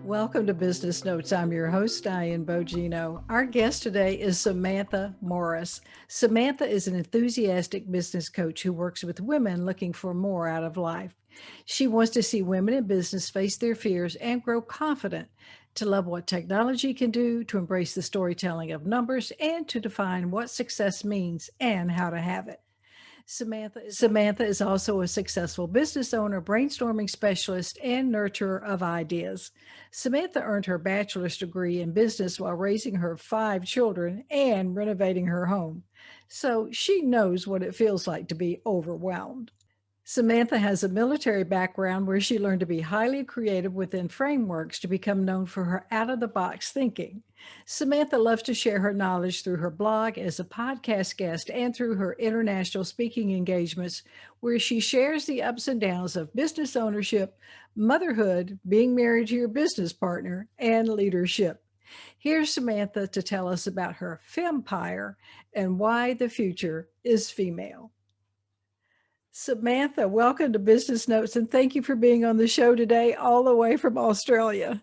Welcome to Business Notes. I'm your host, Diane Bogino. Our guest today is Samantha Morris. Samantha is an enthusiastic business coach who works with women looking for more out of life. She wants to see women in business face their fears and grow confident, to love what technology can do, to embrace the storytelling of numbers, and to define what success means and how to have it. Samantha is also a successful business owner, brainstorming specialist, and nurturer of ideas. Samantha earned her bachelor's degree in business while raising her five children and renovating her home. So she knows what it feels like to be overwhelmed. Samantha has a military background where she learned to be highly creative within frameworks to become known for her out of the box thinking. Samantha loves to share her knowledge through her blog, as a podcast guest, and through her international speaking engagements, where she shares the ups and downs of business ownership, motherhood, being married to your business partner, and leadership. Here's Samantha to tell us about her Fempire and why the future is female. Samantha, welcome to Business Notes, and thank you for being on the show today, all the way from Australia.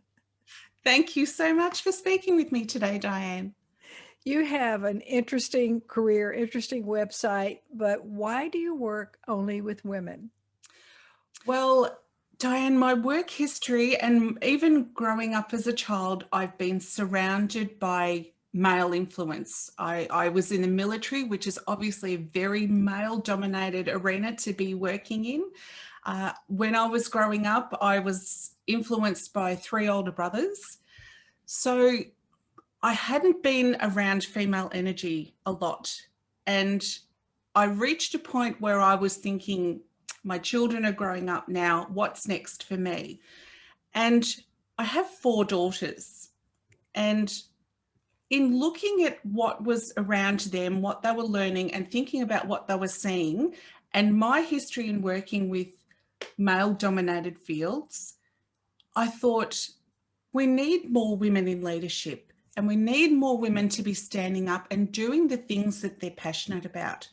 Thank you so much for speaking with me today, Diane. You have an interesting career, interesting website, but why do you work only with women? Well, Diane, my work history and even growing up as a child, I've been surrounded by male influence. I was in the military, which is obviously a very male-dominated arena to be working in. When I was growing up, I was influenced by three older brothers. So I hadn't been around female energy a lot. And I reached a point where I was thinking, my children are growing up now, what's next for me? And I have four daughters. And in looking at what was around them, what they were learning, and thinking about what they were seeing, and my history in working with male-dominated fields, I thought we need more women in leadership, and we need more women to be standing up and doing the things that they're passionate about.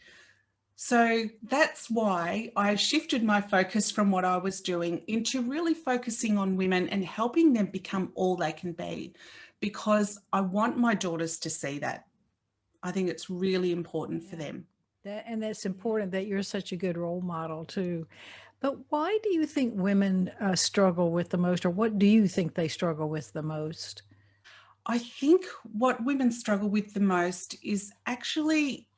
So that's why I shifted my focus from what I was doing into really focusing on women and helping them become all they can be, because I want my daughters to see that. I think it's really important for them. That's important that you're such a good role model too. But why do you think women struggle with the most, or what do you think they struggle with the most? I think what women struggle with the most is actually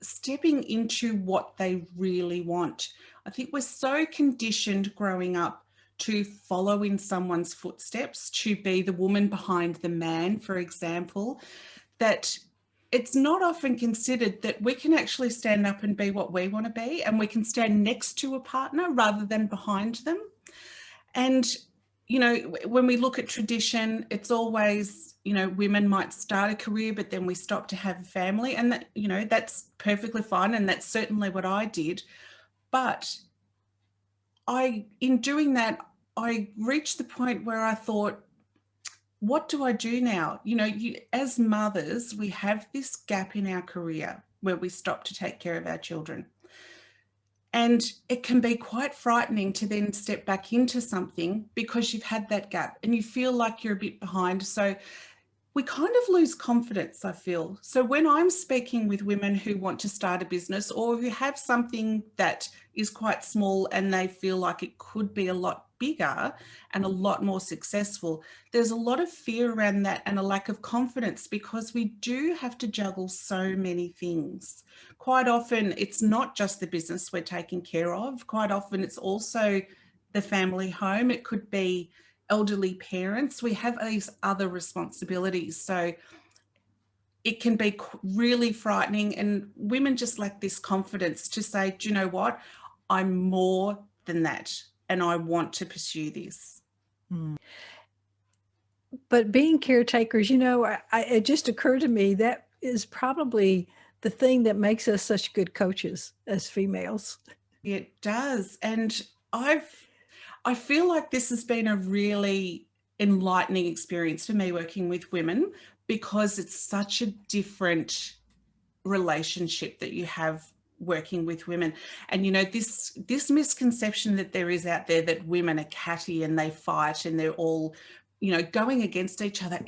stepping into what they really want. I think we're so conditioned growing up to follow in someone's footsteps, to be the woman behind the man, for example, that it's not often considered that we can actually stand up and be what we want to be, and we can stand next to a partner rather than behind them. And, you know, when we look at tradition, it's always, you know, women might start a career, but then we stop to have a family. And that, you know, that's perfectly fine. And that's certainly what I did. But in doing that, I reached the point where I thought, what do I do now? You know, as mothers, we have this gap in our career where we stop to take care of our children. And it can be quite frightening to then step back into something because you've had that gap and you feel like you're a bit behind. So we kind of lose confidence, I feel. So when I'm speaking with women who want to start a business, or who have something that is quite small and they feel like it could be a lot bigger and a lot more successful, there's a lot of fear around that and a lack of confidence, because we do have to juggle so many things. Quite often it's not just the business we're taking care of. Quite often it's also the family home. It could be elderly parents. We have these other responsibilities. So it can be really frightening, and women just lack this confidence to say, do you know what? I'm more than that, and I want to pursue this. But being caretakers, it just occurred to me that is probably the thing that makes us such good coaches as females. It does. And I feel like this has been a really enlightening experience for me working with women, because it's such a different relationship that you have working with women. And you know, this misconception that there is out there that women are catty and they fight and they're all going against each other.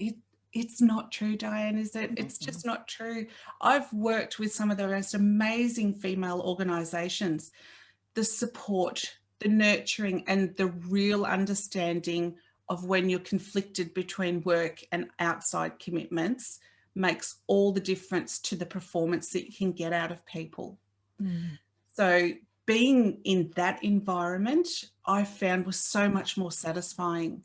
It's not true, Diane, is it? It's just not true. I've worked with some of the most amazing female organisations. The support, the nurturing, and the real understanding of when you're conflicted between work and outside commitments makes all the difference to the performance that you can get out of people. So being in that environment, I found was so much more satisfying.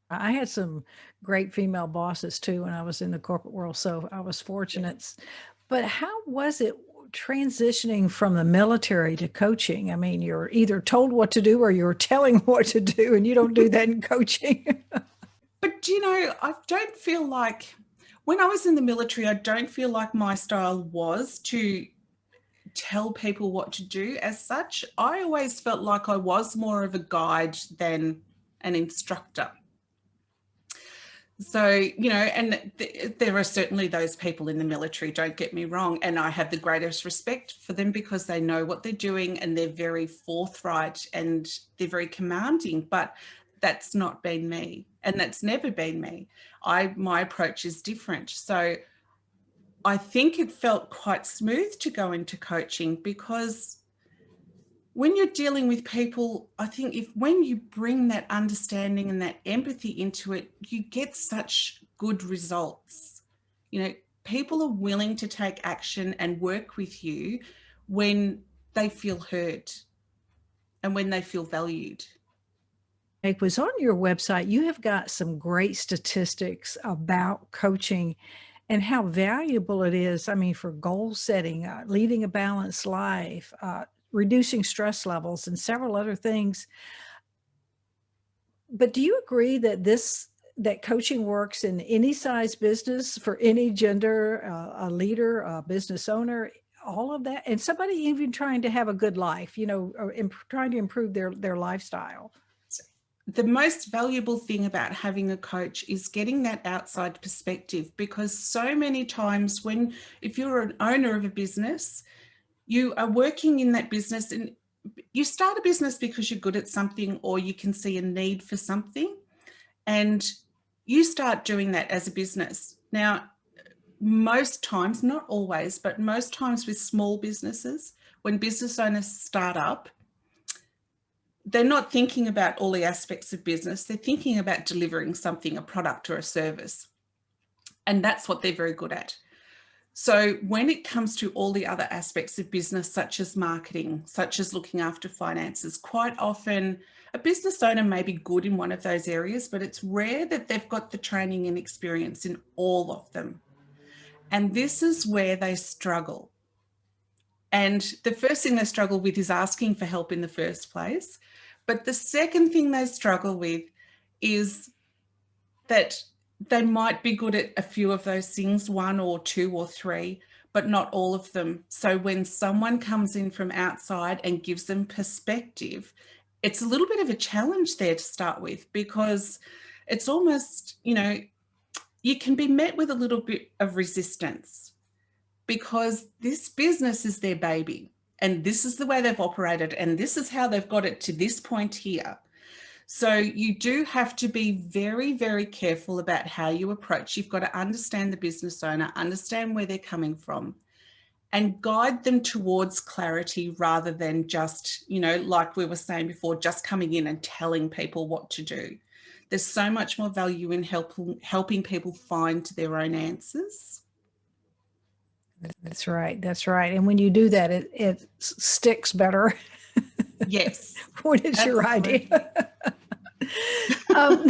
I had some great female bosses too when I was in the corporate world, so I was fortunate. But how was it transitioning from the military to coaching? I mean, you're either told what to do or you're telling what to do, and you don't do that in coaching. But I don't feel like, when I was in the military, I don't feel like my style was to tell people what to do as such. I always felt like I was more of a guide than an instructor. So, and there are certainly those people in the military, don't get me wrong, and I have the greatest respect for them because they know what they're doing and they're very forthright and they're very commanding, but that's not been me, and that's never been me. My approach is different. So I think it felt quite smooth to go into coaching, because when you're dealing with people, I think when you bring that understanding and that empathy into it, you get such good results. People are willing to take action and work with you when they feel heard and when they feel valued. It was on your website. You have got some great statistics about coaching and how valuable it is. I mean, for goal setting, leading a balanced life, reducing stress levels, and several other things. But do you agree that that coaching works in any size business, for any gender, a leader, a business owner, all of that, and somebody even trying to have a good life, or trying to improve their lifestyle? The most valuable thing about having a coach is getting that outside perspective, because so many times if you're an owner of a business, you are working in that business, and you start a business because you're good at something or you can see a need for something, and you start doing that as a business. Now, most times, not always, but most times with small businesses, when business owners start up, they're not thinking about all the aspects of business. They're thinking about delivering something, a product or a service. And that's what they're very good at. So when it comes to all the other aspects of business, such as marketing, such as looking after finances, quite often a business owner may be good in one of those areas, but it's rare that they've got the training and experience in all of them. And this is where they struggle. And the first thing they struggle with is asking for help in the first place. But the second thing they struggle with is that they might be good at a few of those things, one or two or three, but not all of them. So when someone comes in from outside and gives them perspective, it's a little bit of a challenge there to start with, because it's almost, you can be met with a little bit of resistance, because this business is their baby and this is the way they've operated and this is how they've got it to this point here. So you do have to be very, very careful about how you approach. You've got to understand the business owner, understand where they're coming from, and guide them towards clarity, rather than just, like we were saying before, just coming in and telling people what to do. There's so much more value in helping people find their own answers. That's right. That's right. And when you do that, it sticks better. Yes. When it's your idea. um,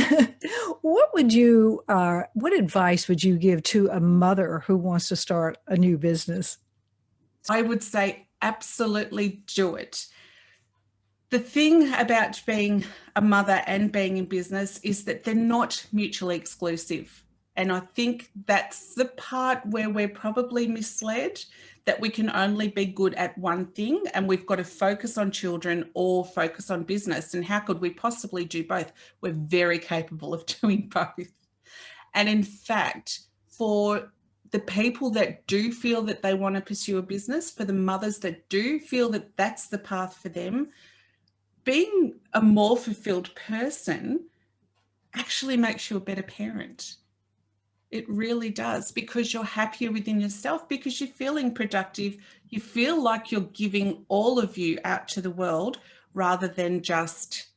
what advice would you give to a mother who wants to start a new business? I would say absolutely do it. The thing about being a mother and being in business is that they're not mutually exclusive. And I think that's the part where we're probably misled, that we can only be good at one thing and we've got to focus on children or focus on business. And how could we possibly do both? We're very capable of doing both. And in fact, for the people that do feel that they want to pursue a business, for the mothers that do feel that that's the path for them, being a more fulfilled person actually makes you a better parent. It really does, because you're happier within yourself, because you're feeling productive. You feel like you're giving all of you out to the world rather than just,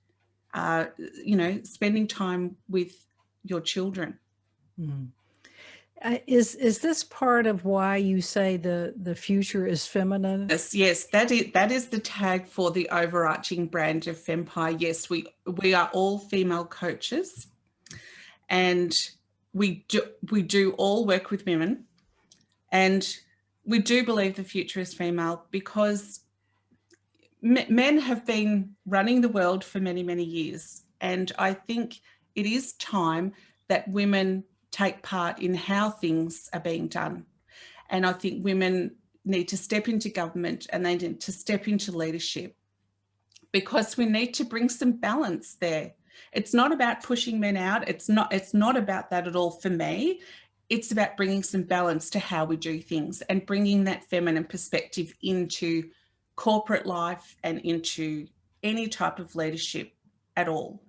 spending time with your children. Mhm. Is this part of why you say the future is feminine? Yes, that is the tag for the overarching brand of Fempire. Yes, we are all female coaches, and we do all work with women, and we do believe the future is female, because men have been running the world for many, many years. And I think it is time that women take part in how things are being done. And I think women need to step into government, and they need to step into leadership, because we need to bring some balance there. It's not about pushing men out. It's not about that at all for me. It's about bringing some balance to how we do things, and bringing that feminine perspective into corporate life and into any type of leadership at all.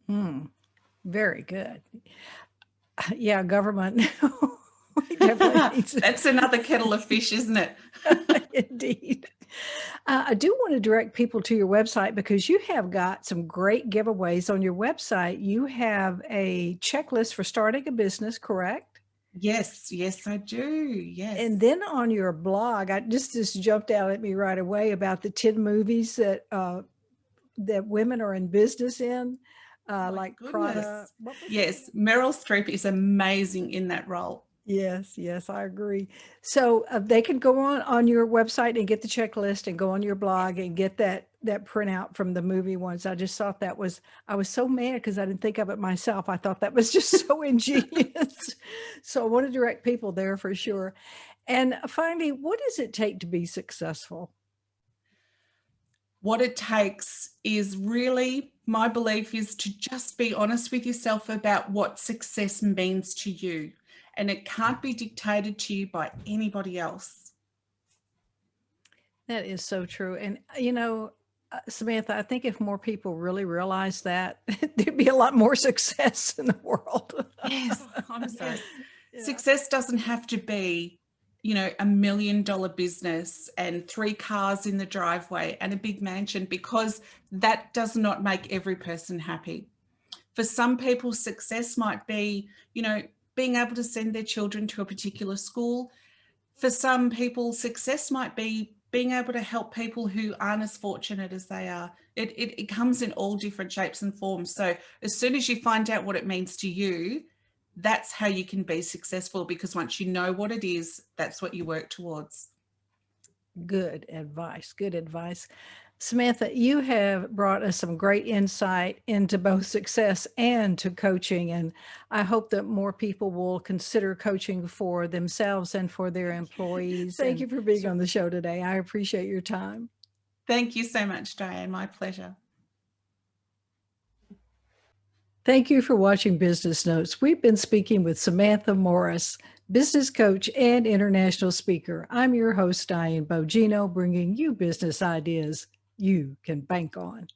Hmm. Very good. Yeah, government. We definitely need to. That's another kettle of fish, isn't it? Indeed. I do want to direct people to your website, because you have got some great giveaways on your website. You have a checklist for starting a business, correct? Yes, yes, I do. Yes. And then on your blog, this jumped out at me right away about the 10 movies that women are in business in, My like Prada. goodness. What was it? Yes, Meryl Streep is amazing in that role. Yes, yes, I agree. So they can go on your website and get the checklist, and go on your blog and get that printout from the movie ones. I just thought I was so mad because I didn't think of it myself. I thought that was just so ingenious. So I want to direct people there for sure. And finally, what does it take to be successful? What it takes is, really, my belief is to just be honest with yourself about what success means to you. And it can't be dictated to you by anybody else. That is so true. And, Samantha, I think if more people really realize that, there'd be a lot more success in the world. Yes, I'm so. Yes. Yeah. Success doesn't have to be, $1 million business and 3 cars in the driveway and a big mansion, because that does not make every person happy. For some people, success might be, being able to send their children to a particular school. For some people, success might be being able to help people who aren't as fortunate as they are. It comes in all different shapes and forms. So as soon as you find out what it means to you, that's how you can be successful, because once you know what it is, that's what you work towards. Good advice. Good advice. Samantha, you have brought us some great insight into both success and to coaching. And I hope that more people will consider coaching for themselves and for their employees. Thank you for being on the show today. I appreciate your time. Thank you so much, Diane. My pleasure. Thank you for watching Business Notes. We've been speaking with Samantha Morris, business coach and international speaker. I'm your host, Diane Bogino, bringing you business ideas you can bank on.